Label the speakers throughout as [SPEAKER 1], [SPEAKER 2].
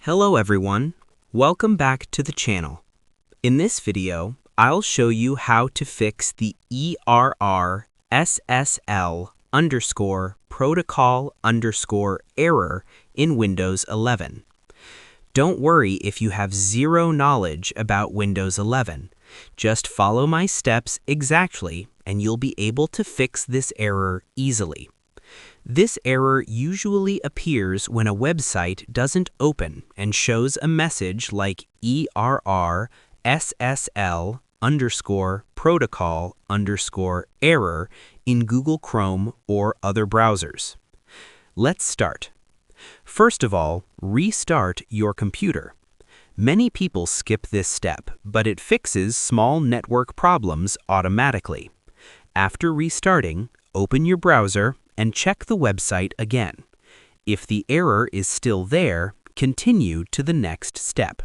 [SPEAKER 1] Hello everyone, welcome back to the channel. In this video, I'll show you how to fix the Err Ssl protocol error in Windows 11. Don't worry if you have zero knowledge about Windows 11. Just follow my steps exactly and you'll be able to fix this error easily. This error usually appears when a website doesn't open and shows a message like Err Ssl protocol error in Google Chrome or other browsers. Let's start. First of all, restart your computer. Many people skip this step, but it fixes small network problems automatically. After restarting, open your browser and check the website again. If the error is still there, continue to the next step.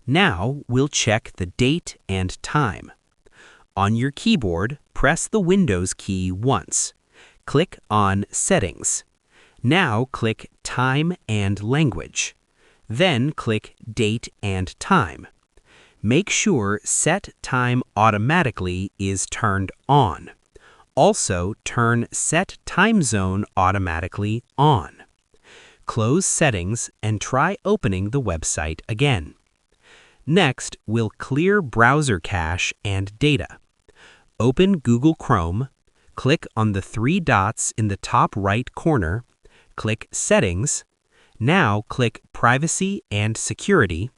[SPEAKER 1] Now we'll check the date and time. On your keyboard, press the Windows key once. Click on Settings. Now click Time and Language. Then click Date and Time. Make sure Set Time Automatically is turned on. Also, turn Set Time Zone Automatically on. Close Settings and try opening the website again. Next, we'll clear browser cache and data. Open Google Chrome, click on the three dots in the top right corner, click Settings, now click Privacy and Security,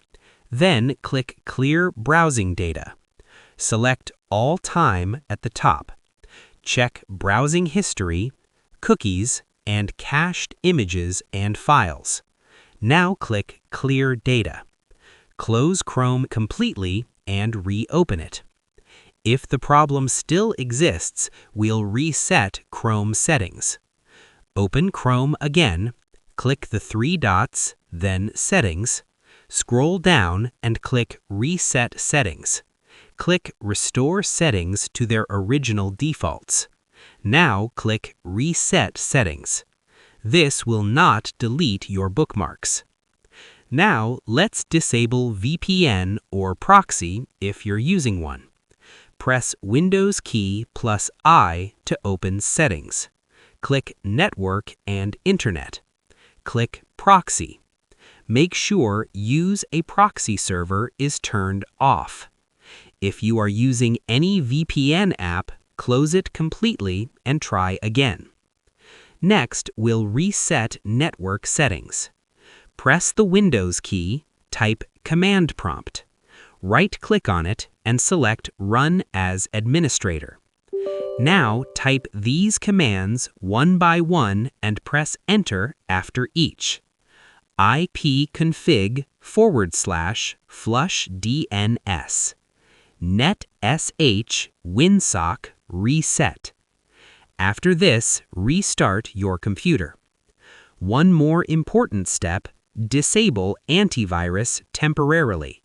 [SPEAKER 1] then click Clear Browsing Data. Select All Time at the top. Check Browsing History, Cookies, and Cached Images and Files. Now click Clear Data. Close Chrome completely and reopen it. If the problem still exists, we'll reset Chrome settings. Open Chrome again, click the three dots, then Settings. Scroll down and click Reset Settings. Click Restore Settings to their original defaults. Now click Reset Settings. This will not delete your bookmarks. Now let's disable VPN or proxy if you're using one. Press Windows key plus I to open Settings. Click Network and Internet. Click Proxy. Make sure Use a Proxy Server is turned off. If you are using any VPN app, close it completely and try again. Next, we'll reset network settings. Press the Windows key, type Command Prompt. Right-click on it and select Run as Administrator. Now type these commands one by one and press Enter after each. ipconfig /flush DNS. netsh winsock reset. After this, restart your computer. One more important step, disable antivirus temporarily.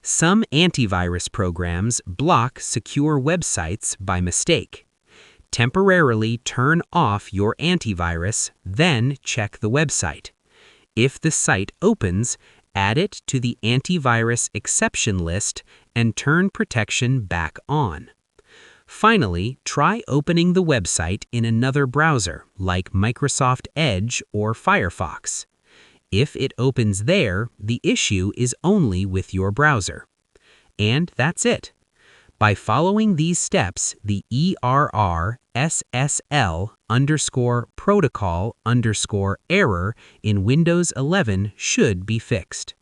[SPEAKER 1] Some antivirus programs block secure websites by mistake. Temporarily turn off your antivirus, then check the website. If the site opens, add it to the antivirus exception list and turn protection back on. Finally, try opening the website in another browser like Microsoft Edge or Firefox. If it opens there, the issue is only with your browser. And that's it. By following these steps, the Err Ssl protocol error in Windows 11 should be fixed.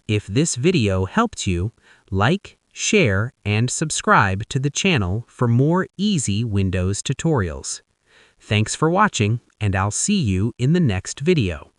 [SPEAKER 1] If this video helped you, like, share, and subscribe to the channel for more easy Windows tutorials. Thanks for watching, and I'll see you in the next video.